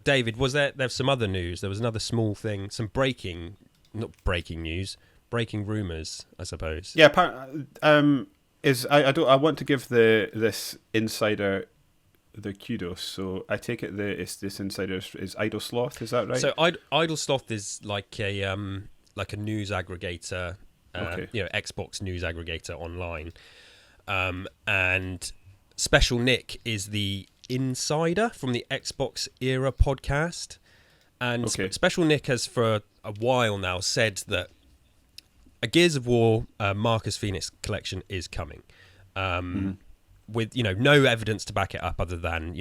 David, there's some other news? There was another small thing, some not breaking news, breaking rumours, I suppose. Yeah, I want to give this insider the kudos. So I take it this insider is Idle Sloth. Is that right? So Idle Sloth is like a news aggregator, Okay. Xbox news aggregator online, and Special Nick is the insider from the Xbox Era podcast, and Okay. Special Nick has for a while now said that a Gears of War Marcus Phoenix collection is coming. With no evidence to back it up other than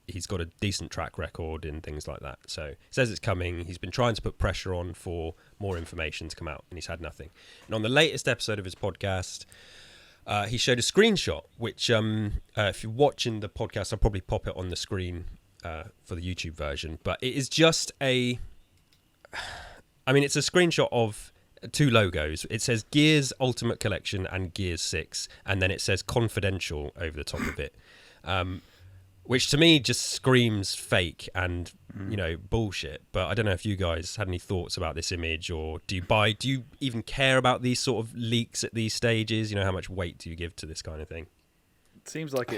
he's got a decent track record and things like that. So he says it's coming. He's been trying to put pressure on for more information to come out, and he's had nothing. And on the latest episode of his podcast, he showed a screenshot, which if you're watching the podcast, I'll probably pop it on the screen for the YouTube version. But it is just it's a screenshot of two logos. It says Gears Ultimate Collection and Gears 6, and then it says confidential over the top of it, which to me just screams fake and bullshit. But I don't know if you guys had any thoughts about this image, or do you even care about these sort of leaks at these stages? How much weight do you give to this kind of thing? It seems like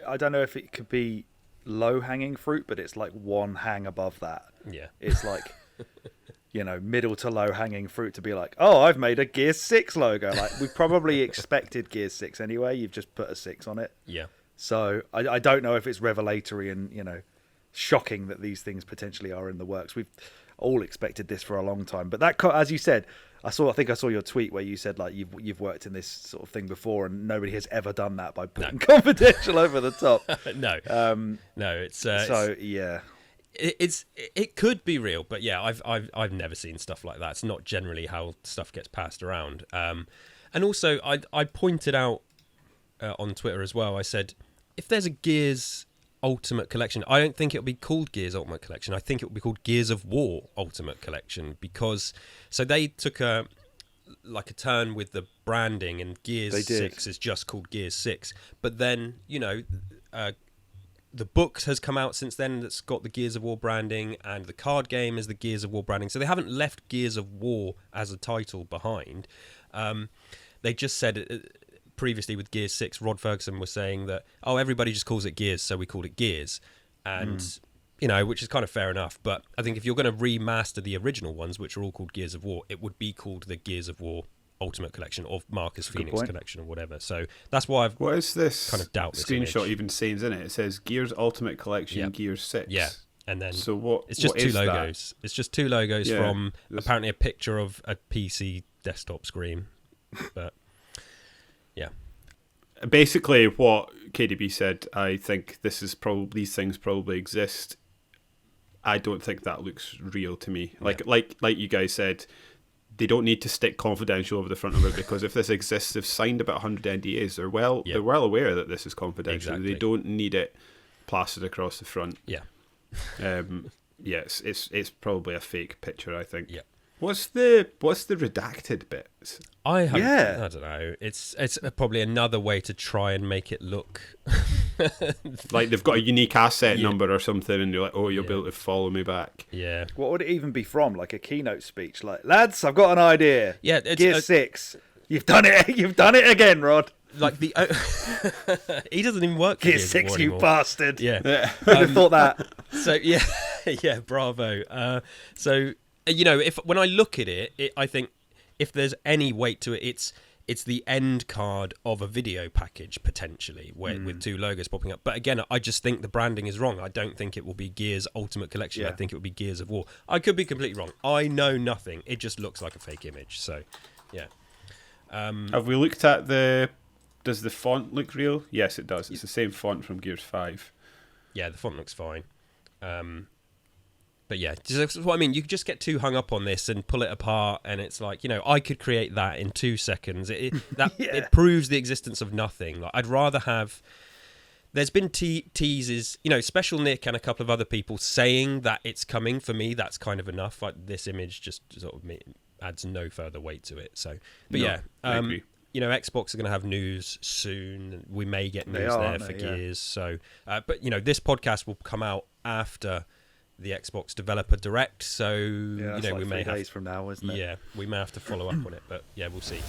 I don't know if it could be low hanging fruit, but it's like one hang above that. Yeah, it's like middle to low hanging fruit to be like, oh, I've made a Gears 6 logo. Like, we probably expected Gears 6 anyway. You've just put a 6 on it. Yeah. So I don't know if it's revelatory and, shocking that these things potentially are in the works. We've all expected this for a long time. But that, as you said, I think I saw your tweet where you said, like, you've worked in this sort of thing before and nobody has ever done that by putting confidential over the top. No. No, it's... yeah. It could be real, but yeah, I've never seen stuff like that. It's not generally how stuff gets passed around. And also, I pointed out on Twitter as well. I said, if there's a Gears Ultimate Collection, I don't think it'll be called Gears Ultimate Collection. I think it will be called Gears of War Ultimate Collection, because they took a turn with the branding, and Gears 6 is just called Gears 6. But then the book has come out since then that's got the Gears of War branding, and the card game is the Gears of War branding. So they haven't left Gears of War as a title behind. They just said previously with Gears 6, Rod Ferguson was saying that, everybody just calls it Gears, so we called it Gears. And, which is kind of fair enough. But I think if you're going to remaster the original ones, which are all called Gears of War, it would be called the Gears of War Ultimate Collection or Marcus Phoenix Collection or whatever. So that's why I've what is this kind of doubt this screenshot image. Even saying, isn't it? It says Gears Ultimate Collection, Gears 6. Yeah. And then so what? It's just what two is logos. That? It's just two logos from apparently a picture of a PC desktop screen. But yeah. Basically, what KDB said, I think these things probably exist. I don't think that looks real to me. Like you guys said, they don't need to stick confidential over the front of it, because if this exists, they've signed about 100 NDAs. They're well aware that this is confidential. Exactly. They don't need it plastered across the front. Yeah. Yes, it's probably a fake picture, I think. Yeah. What's the redacted bit? I don't know. It's probably another way to try and make it look like they've got a unique asset number or something, and you're like, oh, you'll be able to follow me back. Yeah. What would it even be from? Like a keynote speech? Like, lads, I've got an idea. Yeah. Gears 6. You've done it. You've done it again, Rod. Like he doesn't even work for Gears 6, you bastard. Yeah. Who'd have thought that? So yeah, bravo. So when I look at it, I think if there's any weight to it, it's the end card of a video package potentially, with two logos popping up. But again, I just think the branding is wrong. I don't think it will be Gears Ultimate Collection. Yeah. I think it will be Gears of War. I could be completely wrong. I know nothing. It just looks like a fake image. So, yeah. Have we looked at does the font look real? Yes, it does. It's the same font from Gears 5. Yeah, the font looks fine. But yeah, that's what I mean. You just get too hung up on this and pull it apart, and it's like, I could create that in 2 seconds. It proves the existence of nothing. Like, I'd rather have. There's been teases, Special Nick and a couple of other people saying that it's coming. For me, that's kind of enough. Like, this image just sort of adds no further weight to it. So, but I agree. Xbox are going to have news soon. We may get news for Gears. So, but this podcast will come out after the Xbox Developer Direct. So Yeah, you that's know, like we may 3 have days from now, isn't it? yeah, we may have to follow up on it, but yeah, we'll see.